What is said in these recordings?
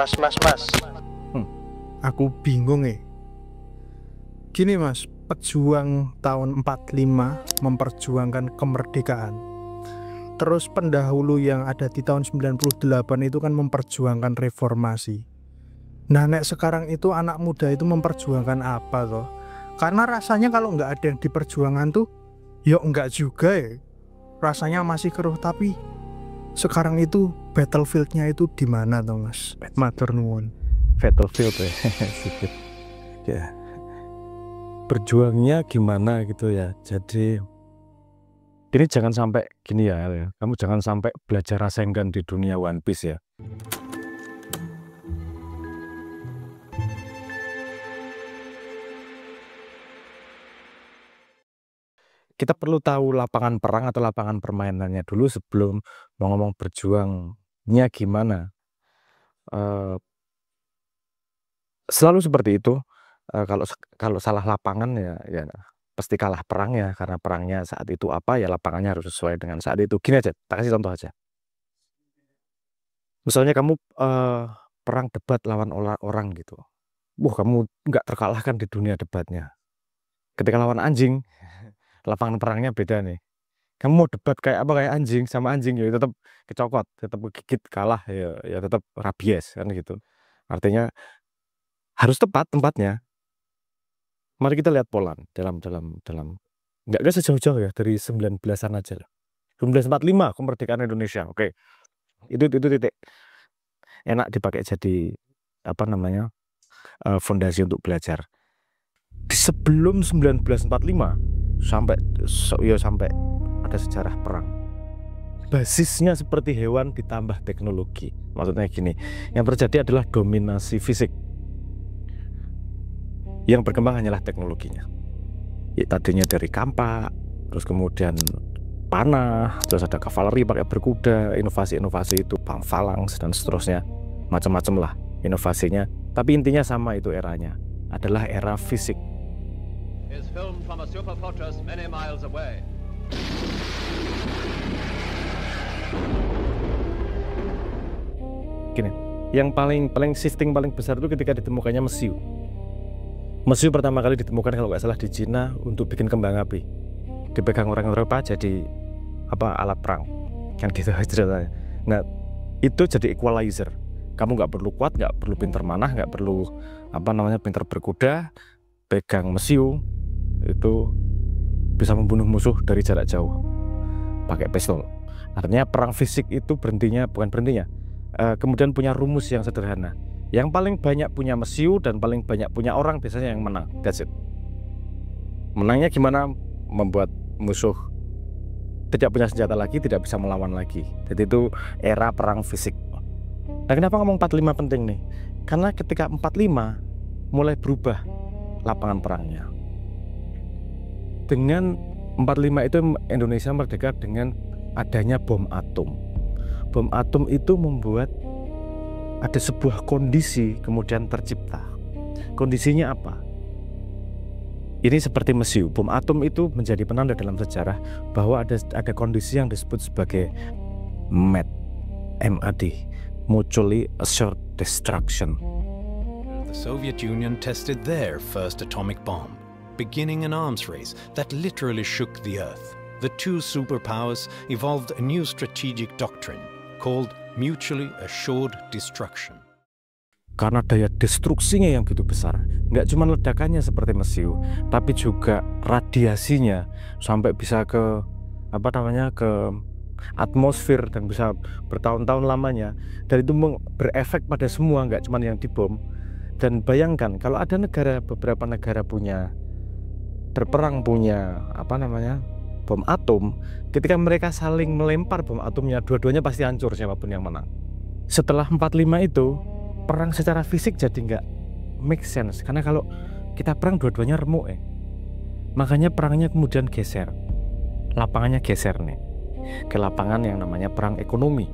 Mas. Aku bingung Gini mas, pejuang tahun 45 memperjuangkan kemerdekaan. Terus pendahulu yang ada di tahun 98 itu kan memperjuangkan reformasi. Nah nek sekarang itu anak muda itu memperjuangkan apa toh? Karena rasanya kalau nggak ada yang diperjuangkan tuh ya enggak juga rasanya masih keruh. Tapi sekarang itu battlefieldnya itu di mana toh mas? Matur nuwun. Battlefield sedikit ya, berjuangnya gimana gitu ya. Jadi ini jangan sampai gini ya, kamu jangan sampai belajar Rasengan di dunia One Piece ya. Kita perlu tahu lapangan perang atau lapangan permainannya dulu sebelum mau ngomong berjuangnya gimana. Selalu seperti itu. Kalau salah lapangan ya pasti kalah perang ya, karena perangnya saat itu apa ya, lapangannya harus sesuai dengan saat itu. Gini aja, tak kasih contoh aja. Misalnya kamu perang debat lawan orang gitu, kamu nggak terkalahkan di dunia debatnya. Ketika lawan anjing, lapangan perangnya beda nih. Kamu mau debat kayak apa, kayak anjing sama anjing ya tetap kecokot, tetap kegigit, kalah ya tetap rabies kan gitu. Artinya harus tepat tempatnya. Mari kita lihat Poland dalam nggak sejauh-jauh ya, dari 19-an aja lah. 1945 kemerdekaan Indonesia. Oke. Itu titik enak dipakai jadi apa namanya? Fondasi untuk belajar. Sebelum 1945 sampai ada sejarah perang. Basisnya seperti hewan ditambah teknologi. Maksudnya gini, yang terjadi adalah dominasi fisik. Yang berkembang hanyalah teknologinya. Ya, tadinya dari kampak, terus kemudian panah, terus ada kavaleri pakai berkuda, inovasi-inovasi itu phalanx dan seterusnya, macam-macam lah inovasinya. Tapi intinya sama, itu eranya adalah era fisik. Gini, yang paling shifting paling besar itu ketika ditemukannya mesiu. Mesiu pertama kali ditemukan kalau nggak salah di Cina untuk bikin kembang api. Dipegang orang Eropa jadi alat perang kan gitu ceritanya. Nah itu jadi equalizer. Kamu nggak perlu kuat, nggak perlu pinter manah, nggak perlu pinter berkuda, pegang mesiu itu bisa membunuh musuh dari jarak jauh pakai pistol. Artinya perang fisik itu kemudian punya rumus yang sederhana. Yang paling banyak punya mesiu dan paling banyak punya orang biasanya yang menang. That's it. Menangnya gimana? Membuat musuh tidak punya senjata lagi, tidak bisa melawan lagi. Jadi itu era perang fisik. Nah kenapa ngomong 45 penting nih? Karena ketika 45 mulai berubah lapangan perangnya. Dengan 45 itu Indonesia merdeka dengan adanya bom atom. Bom atom itu membuat ada sebuah kondisi kemudian tercipta. Kondisinya apa? Ini seperti mesiu. Bom atom itu menjadi penanda dalam sejarah bahwa ada kondisi yang disebut sebagai MAD, Mutually Assured Destruction. The Soviet Union tested their first atomic bomb, beginning an arms race that literally shook the earth. The two superpowers evolved a new strategic doctrine called Mutually Assured Destruction. Karena daya destruksinya yang begitu besar, nggak cuma ledakannya seperti mesiu, tapi juga radiasinya sampai bisa ke ke atmosfer dan bisa bertahun-tahun lamanya. Dan itu berefek pada semua, nggak cuma yang dibom. Dan bayangkan kalau ada beberapa negara berperang punya bom atom, ketika mereka saling melempar bom atomnya, dua-duanya pasti hancur siapapun yang menang. Setelah 45 itu, perang secara fisik jadi nggak make sense, karena kalau kita perang dua-duanya remuk makanya perangnya kemudian geser, lapangannya geser nih ke lapangan yang namanya perang ekonomi.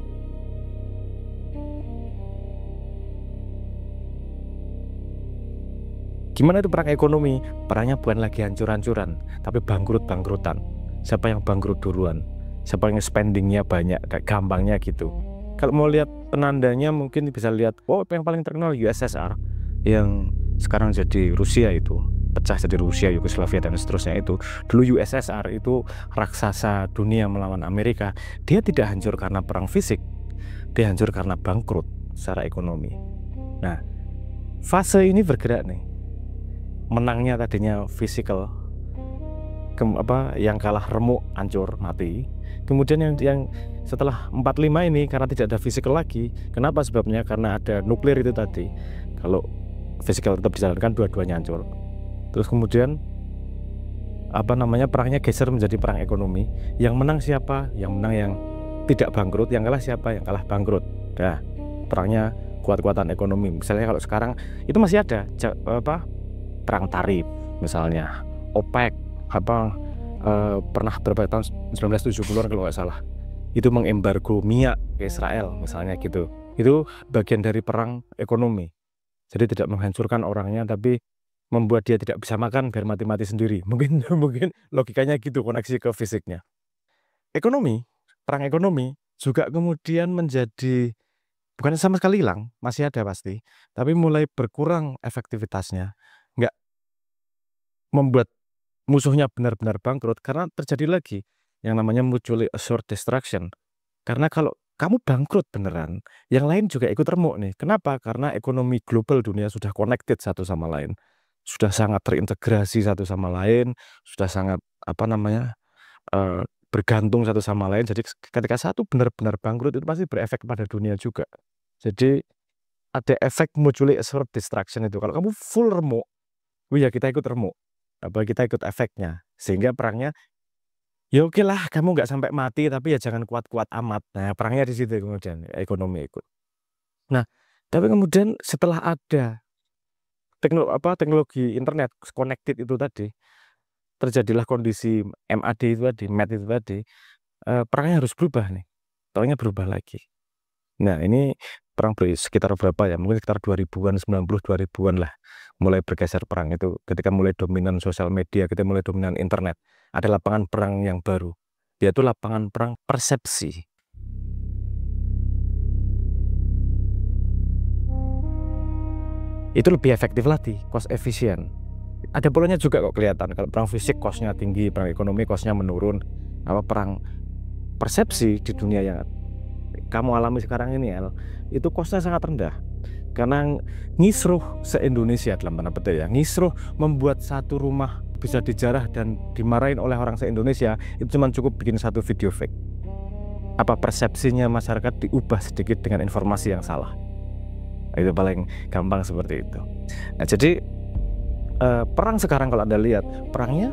Gimana itu perang ekonomi? Perangnya bukan lagi hancur-hancuran, tapi bangkrut-bangkrutan. Siapa yang bangkrut duluan, siapa yang spendingnya banyak, kayak gampangnya gitu. Kalau mau lihat penandanya mungkin bisa lihat, oh yang paling terkenal USSR yang sekarang jadi Rusia itu, pecah jadi Rusia, Yugoslavia dan seterusnya itu. Dulu USSR itu raksasa dunia melawan Amerika. Dia tidak hancur karena perang fisik, dia hancur karena bangkrut secara ekonomi. Nah, fase ini bergerak nih. Menangnya tadinya physical, yang kalah remuk, hancur, mati. Kemudian yang setelah 45 ini karena tidak ada physical lagi. Kenapa sebabnya? Karena ada nuklir itu tadi. Kalau physical tetap dijalankan, dua-duanya hancur. Terus kemudian perangnya geser menjadi perang ekonomi. Yang menang siapa? Yang menang yang tidak bangkrut. Yang kalah siapa? Yang kalah bangkrut. Nah, perangnya kuat-kuatan ekonomi. Misalnya kalau sekarang itu masih ada perang tarif misalnya, OPEC pernah berapa tahun 1970-an kalau nggak salah, itu mengembargo minyak ke Israel misalnya gitu. Itu bagian dari perang ekonomi. Jadi tidak menghancurkan orangnya, tapi membuat dia tidak bisa makan biar mati-mati sendiri. Mungkin logikanya gitu, koneksi ke fisiknya. Perang ekonomi juga kemudian menjadi, bukan sama sekali hilang, masih ada pasti, tapi mulai berkurang efektivitasnya. Nggak membuat musuhnya benar-benar bangkrut, karena terjadi lagi yang namanya mutually assured destruction. Karena kalau kamu bangkrut beneran, yang lain juga ikut remuk nih. Kenapa? Karena ekonomi global dunia sudah connected satu sama lain, sudah sangat terintegrasi satu sama lain, sudah sangat bergantung satu sama lain. Jadi ketika satu benar-benar bangkrut itu pasti berefek pada dunia juga. Jadi ada efek mutually assured destruction itu. Kalau kamu full remuk, ya kita ikut remuk, kita ikut efeknya, sehingga perangnya ya oke lah, kamu nggak sampai mati, tapi ya jangan kuat-kuat amat. Nah, perangnya di situ kemudian ekonomi ikut. Nah, tapi kemudian setelah ada teknologi internet connected itu tadi, terjadilah kondisi MAD itu tadi, MAD itu tadi, perangnya harus berubah nih, tahunnya berubah lagi. Nah, ini perang sekitar berapa ya? Mungkin sekitar 2000-an, 90 2000-an lah. Mulai bergeser perang itu ketika mulai dominan sosial media, kita mulai dominan internet. Ada lapangan perang yang baru, yaitu lapangan perang persepsi. Itu lebih efektif lagi, cost efisien. Ada polanya juga kok kelihatan. Kalau perang fisik costnya tinggi, perang ekonomi costnya menurun. Perang persepsi di dunia yang kamu alami sekarang ini, itu costnya sangat rendah. Karena ngisruh se-Indonesia dalam tanda petik ya, ngisruh membuat satu rumah bisa dijarah dan dimarahin oleh orang se-Indonesia, itu cuma cukup bikin satu video fake. Persepsinya masyarakat diubah sedikit dengan informasi yang salah. Itu paling gampang seperti itu. Nah, jadi perang sekarang kalau Anda lihat, perangnya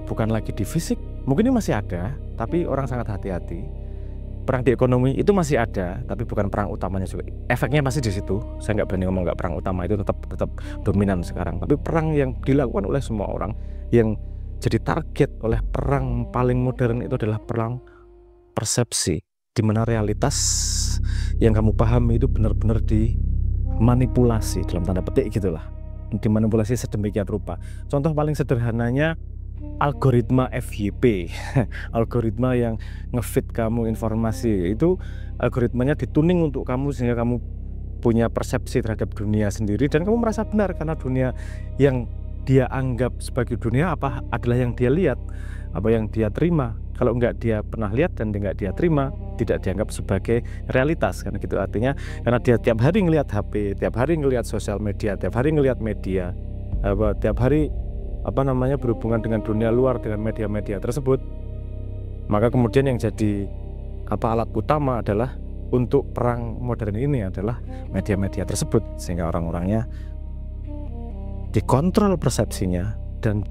bukan lagi di fisik, mungkin ini masih ada, tapi orang sangat hati-hati. Perang di ekonomi itu masih ada, tapi bukan perang utamanya juga. Efeknya masih di situ. Saya nggak berani ngomong nggak perang utama, itu tetap dominan sekarang. Tapi perang yang dilakukan oleh semua orang, yang jadi target oleh perang paling modern itu adalah perang persepsi, di mana realitas yang kamu pahami itu benar-benar dimanipulasi dalam tanda petik gitulah, dimanipulasi sedemikian rupa. Contoh paling sederhananya algoritma FYP, algoritma yang ngefit kamu informasi. Itu algoritmanya dituning untuk kamu sehingga kamu punya persepsi terhadap dunia sendiri dan kamu merasa benar karena dunia yang dia anggap sebagai dunia adalah yang dia lihat, yang dia terima. Kalau enggak dia pernah lihat dan enggak dia terima, tidak dianggap sebagai realitas. Karena gitu artinya, karena dia tiap hari ngelihat HP, tiap hari ngelihat sosial media, tiap hari ngelihat media, tiap hari berhubungan dengan dunia luar dengan media-media tersebut, maka kemudian yang jadi alat utama adalah untuk perang modern ini adalah media-media tersebut, sehingga orang-orangnya dikontrol persepsinya dan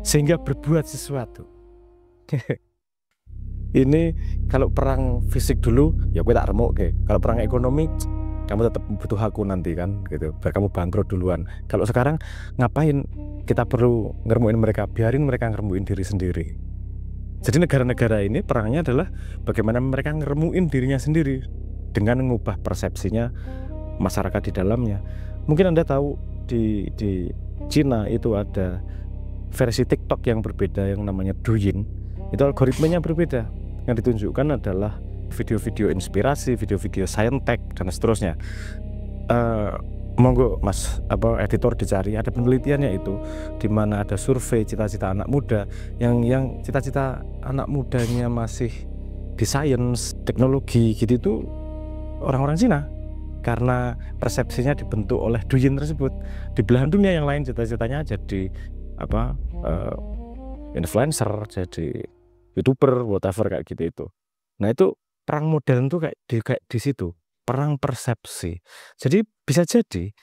sehingga berbuat sesuatu. Ini kalau perang fisik dulu ya gue tak remuk ke. Kalau perang ekonomi kamu tetap butuh aku nanti kan gitu, biar kamu bangkrut duluan. Kalau sekarang ngapain kita perlu ngeremuin mereka, biarin mereka ngeremuin diri sendiri. Jadi negara-negara ini perangnya adalah bagaimana mereka ngeremuin dirinya sendiri dengan mengubah persepsinya masyarakat di dalamnya. Mungkin Anda tahu di Cina itu ada versi TikTok yang berbeda yang namanya Douyin. Itu algoritmanya berbeda. yang ditunjukkan adalah video-video inspirasi, video-video science-tech dan seterusnya. Monggo Mas editor dicari, ada penelitiannya itu, di mana ada survei cita-cita anak muda yang cita-cita anak mudanya masih di sains, teknologi gitu itu orang-orang Cina, karena persepsinya dibentuk oleh Douyin tersebut. Di belahan dunia yang lain cita-citanya jadi influencer, jadi YouTuber, whatever kayak gitu itu. Nah itu perang modern tuh kayak di situ, perang persepsi. Jadi bisa jadi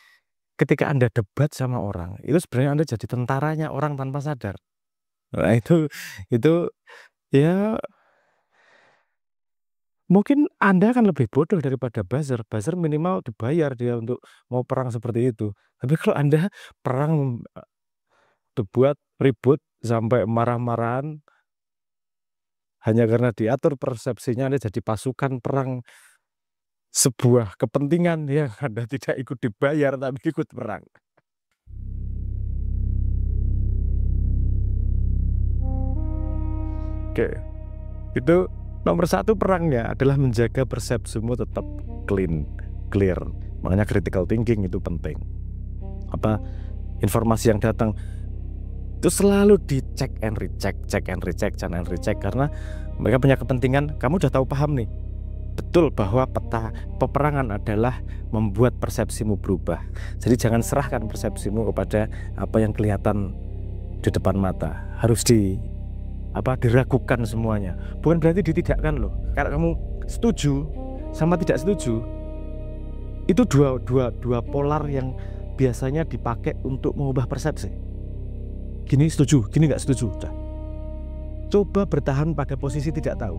ketika Anda debat sama orang, itu sebenarnya Anda jadi tentaranya orang tanpa sadar. Nah itu ya mungkin Anda akan lebih bodoh daripada buzzer. Buzzer minimal dibayar dia untuk mau perang seperti itu. Tapi kalau Anda perang dibuat ribut sampai marah-marahan hanya karena diatur persepsinya, Anda jadi pasukan perang sebuah kepentingan yang Anda tidak ikut dibayar tapi ikut perang. Oke, itu nomor satu perangnya adalah menjaga persepsimu tetap clear. Makanya critical thinking itu penting. Informasi yang datang itu selalu dicek and recheck, karena mereka punya kepentingan. Kamu udah tahu paham nih, betul bahwa peta peperangan adalah membuat persepsimu berubah. Jadi jangan serahkan persepsimu kepada apa yang kelihatan di depan mata. Harus diragukan semuanya. Bukan berarti ditidakkan loh. Kalau kamu setuju sama tidak setuju, itu dua polar yang biasanya dipakai untuk mengubah persepsi. Gini setuju, gini nggak setuju. Coba bertahan pada posisi tidak tahu.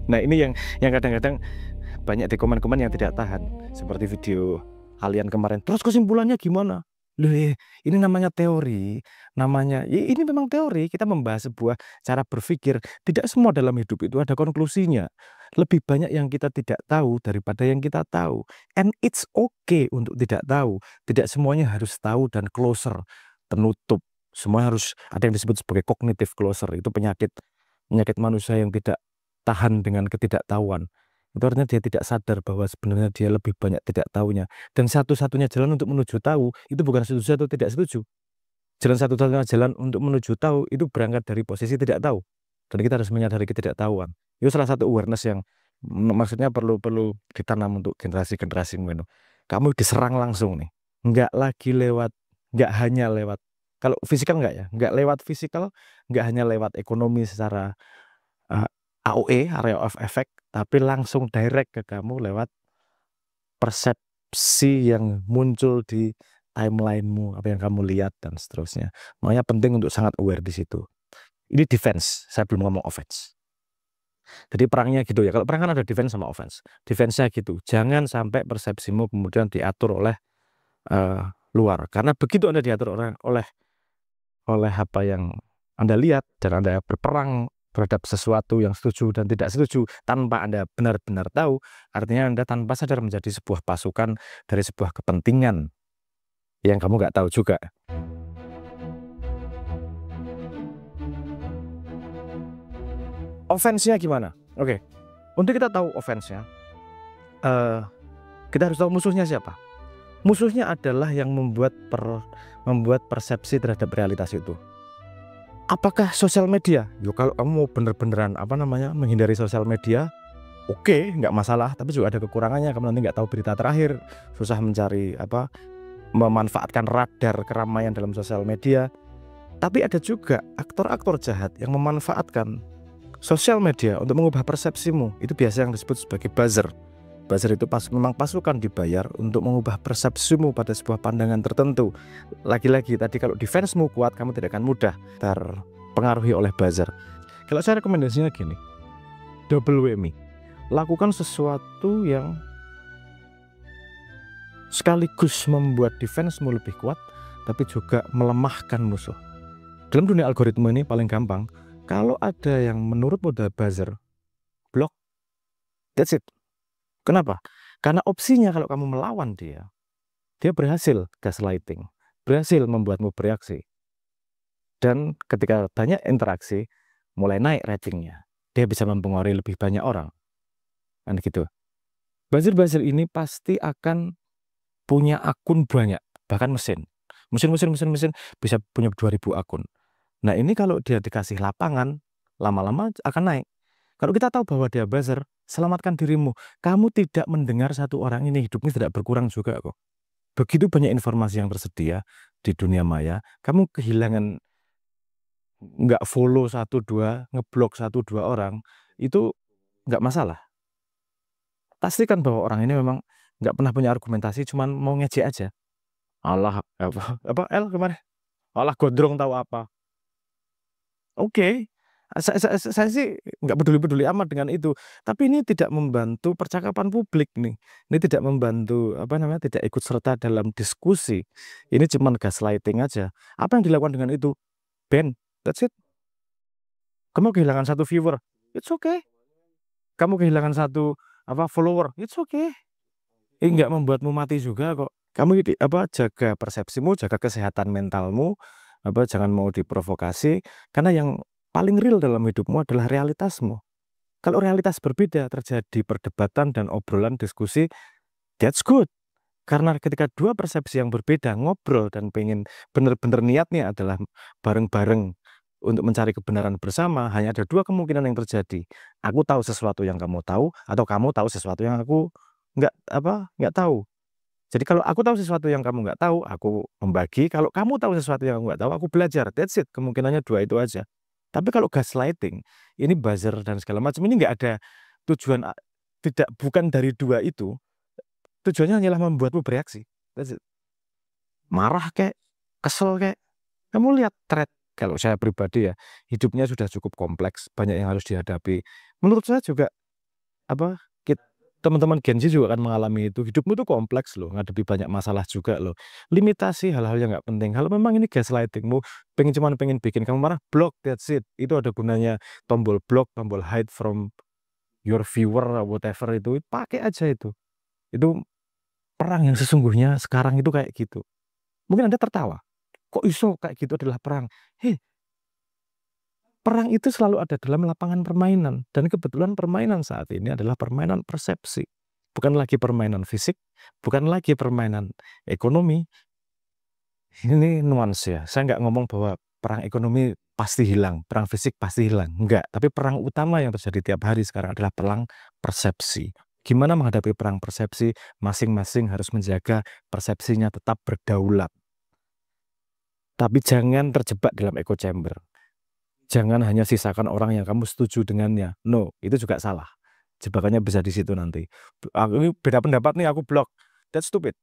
Nah ini yang kadang-kadang banyak di komen-komen yang tidak tahan, seperti video kalian kemarin. Terus kesimpulannya gimana? Loh, ini namanya teori, ini memang teori. Kita membahas sebuah cara berpikir. Tidak semua dalam hidup itu ada konklusinya. Lebih banyak yang kita tidak tahu daripada yang kita tahu. And it's okay untuk tidak tahu. Tidak semuanya harus tahu dan closer, penutup. Semua harus ada yang disebut sebagai cognitive closure. Itu penyakit manusia yang tidak tahan dengan ketidaktahuan. Itu artinya dia tidak sadar bahwa sebenarnya dia lebih banyak tidak tahunya. Dan satu-satunya jalan untuk menuju tahu itu bukan setuju atau tidak setuju. Satu-satunya jalan untuk menuju tahu itu berangkat dari posisi tidak tahu. Dan kita harus menyadari ketidaktahuan. Itu salah satu awareness yang maksudnya perlu ditanam untuk generasi-generasi menu. Kamu diserang langsung nih. Nggak hanya lewat kalau fisikal nggak lewat fisikal, nggak hanya lewat ekonomi secara AOE, area of effect, tapi langsung direct ke kamu lewat persepsi yang muncul di timelinemu, apa yang kamu lihat dan seterusnya. Makanya penting untuk sangat aware di situ. Ini defense, saya belum ngomong offense. Jadi perangnya gitu ya. Kalau perang kan ada defense sama offense. Defense-nya gitu. Jangan sampai persepsimu kemudian diatur oleh luar. Karena begitu Anda diatur oleh apa yang Anda lihat dan Anda berperang terhadap sesuatu yang setuju dan tidak setuju tanpa Anda benar-benar tahu, artinya Anda tanpa sadar menjadi sebuah pasukan dari sebuah kepentingan yang kamu nggak tahu juga. Offense-nya gimana? Oke, untuk kita tahu offense-nya, kita harus tahu musuhnya siapa. Musuhnya adalah yang membuat persepsi terhadap realitas itu. Apakah sosial media? Kalau kamu mau bener-beneran menghindari sosial media, oke, nggak masalah. Tapi juga ada kekurangannya. Kamu nanti nggak tahu berita terakhir, susah mencari memanfaatkan radar keramaian dalam sosial media. Tapi ada juga aktor-aktor jahat yang memanfaatkan sosial media untuk mengubah persepsimu. Itu biasa yang disebut sebagai buzzer. Buzzer itu memang pasukan dibayar untuk mengubah persepsimu pada sebuah pandangan tertentu. Lagi-lagi tadi kalau defense-mu kuat, kamu tidak akan mudah terpengaruhi oleh buzzer. Kalau saya rekomendasinya gini, WMI, lakukan sesuatu yang sekaligus membuat defense-mu lebih kuat, tapi juga melemahkan musuh. Dalam dunia algoritma ini paling gampang, kalau ada yang menurut mode buzzer, blok, that's it. Kenapa? Karena opsinya kalau kamu melawan dia berhasil gaslighting, berhasil membuatmu bereaksi. Dan ketika banyak interaksi, mulai naik ratingnya. dia bisa mempengaruhi lebih banyak orang. Kan gitu. Buzzer-buzzer ini pasti akan punya akun banyak, bahkan mesin bisa punya 2000 akun. Nah ini kalau dia dikasih lapangan, lama-lama akan naik. Kalau kita tahu bahwa dia buzzer, selamatkan dirimu. Kamu tidak mendengar satu orang ini, hidupnya tidak berkurang juga kok. Begitu banyak informasi yang tersedia di dunia maya, kamu kehilangan, nggak follow 1-2, ngeblok 1-2 orang, itu nggak masalah. Pastikan bahwa orang ini memang nggak pernah punya argumentasi, cuman mau ngejek aja. Allah, apa L kemarin? Allah gondrong tahu apa. Oke, saya sih nggak peduli amat dengan itu. Tapi ini tidak membantu percakapan publik nih. Ini tidak membantu tidak ikut serta dalam diskusi. Ini cuma gaslighting aja. Apa yang dilakukan dengan itu? Ban, that's it. Kamu kehilangan 1 viewer, it's okay. Kamu kehilangan 1 follower, it's okay. Ini nggak membuatmu mati juga kok. Kamu jaga persepsimu, jaga kesehatan mentalmu, jangan mau diprovokasi, karena yang paling real dalam hidupmu adalah realitasmu. Kalau realitas berbeda, terjadi perdebatan dan obrolan diskusi, that's good. Karena ketika 2 persepsi yang berbeda ngobrol dan pengen benar-benar niatnya adalah bareng-bareng untuk mencari kebenaran bersama, hanya ada 2 kemungkinan yang terjadi. Aku tahu sesuatu yang kamu tahu, atau kamu tahu sesuatu yang aku nggak tahu. Jadi kalau aku tahu sesuatu yang kamu nggak tahu, aku membagi. Kalau kamu tahu sesuatu yang aku nggak tahu, aku belajar. That's it. Kemungkinannya 2 itu aja. Tapi kalau gaslighting, ini buzzer dan segala macam, ini nggak ada tujuan, bukan dari 2 itu. Tujuannya hanyalah membuatmu bereaksi. That's it. Marah kayak, kesel kayak. Kamu lihat thread. Kalau saya pribadi ya, hidupnya sudah cukup kompleks, banyak yang harus dihadapi. Menurut saya juga teman-teman Gen Z juga akan mengalami itu. Hidupmu tuh kompleks loh, ngadepi banyak masalah juga loh. Limitasi hal-hal yang nggak penting. Kalau memang ini gaslightingmu, pengen bikin kamu marah, block, that's it. Itu ada gunanya tombol block, tombol hide from your viewer, whatever itu. Pakai aja itu. Itu perang yang sesungguhnya sekarang itu kayak gitu. Mungkin Anda tertawa. Kok iso kayak gitu adalah perang? Perang itu selalu ada dalam lapangan permainan. Dan kebetulan permainan saat ini adalah permainan persepsi. Bukan lagi permainan fisik, bukan lagi permainan ekonomi. Ini nuansa ya. Saya nggak ngomong bahwa perang ekonomi pasti hilang, perang fisik pasti hilang. Enggak. Tapi perang utama yang terjadi tiap hari sekarang adalah perang persepsi. Gimana menghadapi perang persepsi? Masing-masing harus menjaga persepsinya tetap berdaulat. Tapi jangan terjebak dalam echo chamber. Jangan hanya sisakan orang yang kamu setuju dengannya. No, itu juga salah. Jebakannya bisa di situ nanti. Aku beda pendapat nih, aku blok. That's stupid.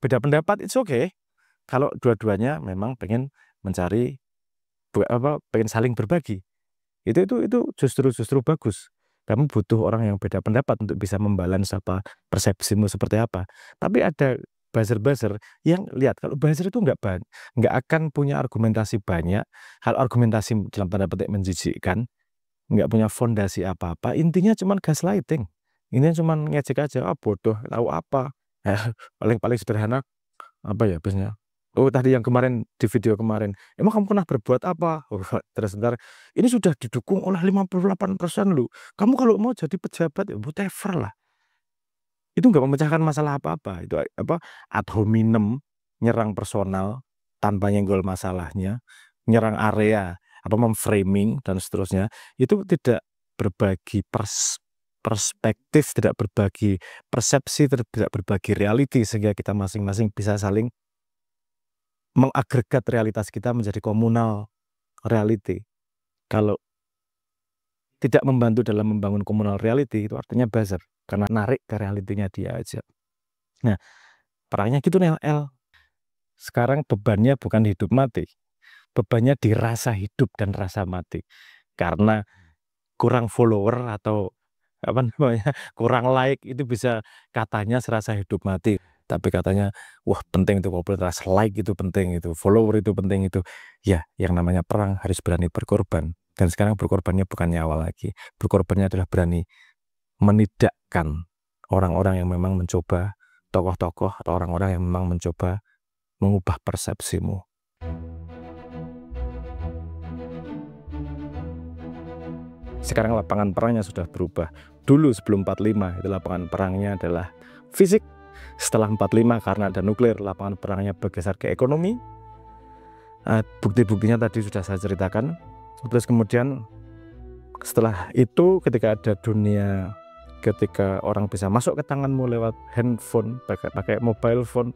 Beda pendapat, it's okay. Kalau dua-duanya memang pengen mencari pengen saling berbagi. Itu justru bagus. Kamu butuh orang yang beda pendapat untuk bisa membalance persepsimu seperti apa. Tapi ada buzzer-buzzer yang lihat, kalau buzzer itu nggak akan punya argumentasi banyak, hal argumentasi dalam tanda petik menjijikkan, nggak punya fondasi apa-apa, intinya cuma gaslighting. Ini cuma ngejek aja, bodoh, tahu apa. Paling sederhana biasanya. Oh tadi yang kemarin di video kemarin, emang kamu pernah berbuat apa? Terus sebentar, ini sudah didukung oleh 58% lu. Kamu kalau mau jadi pejabat, whatever lah. Itu nggak memecahkan masalah apa-apa. Itu ad hominem, nyerang personal tanpa nyenggol masalahnya, nyerang area, memframing dan seterusnya. Itu tidak berbagi perspektif, tidak berbagi persepsi, tidak berbagi reality, sehingga kita masing-masing bisa saling mengagregat realitas kita menjadi komunal reality. Kalau tidak membantu dalam membangun komunal reality, itu artinya buzzer. Karena narik ke realitinya dia aja. Nah, perangnya gitu nih L. Sekarang bebannya bukan hidup mati. Bebannya di rasa hidup dan rasa mati. Karena kurang follower atau kurang like, itu bisa katanya serasa hidup mati. Tapi katanya, wah penting itu popularitas, like itu penting, itu follower itu penting itu. Ya, yang namanya perang harus berani berkorban. Dan sekarang berkorbannya bukan nyawa lagi. Berkorbannya adalah berani menidakkan orang-orang yang memang mencoba, tokoh-tokoh atau orang-orang yang memang mencoba mengubah persepsimu. Sekarang lapangan perangnya sudah berubah. Dulu sebelum 45 itu lapangan perangnya adalah fisik. Setelah 45 karena ada nuklir, lapangan perangnya bergeser ke ekonomi. Bukti-buktinya tadi sudah saya ceritakan. Terus kemudian setelah itu ketika ada dunia, ketika orang bisa masuk ke tanganmu lewat handphone, pakai mobile phone,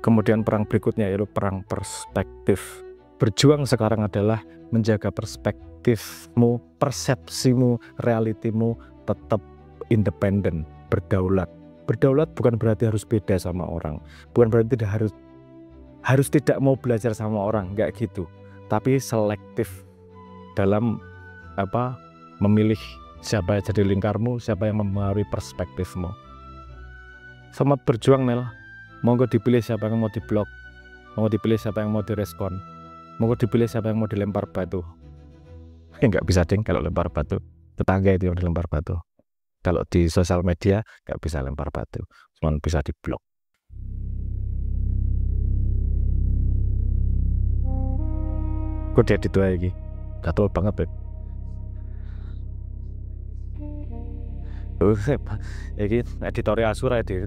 kemudian perang berikutnya yaitu perang perspektif. Berjuang sekarang adalah menjaga perspektifmu, persepsimu, realitimu tetap independen, berdaulat. Berdaulat bukan berarti harus beda sama orang, bukan berarti harus tidak mau belajar sama orang, enggak gitu. Tapi selektif dalam memilih siapa yang jadi lingkarmu, siapa yang mempengaruhi perspektifmu. Selamat berjuang, Nel. Monggo dipilih siapa yang mau diblok, monggo dipilih siapa yang mau direspon, monggo dipilih siapa yang mau dilempar batu. Nggak bisa ding kalau lempar batu, tetangga itu yang dilempar batu. Kalau di sosial media nggak bisa lempar batu, cuma bisa diblok. Kok dia itu lagi gatel banget, Beb. Iki editorial surah itu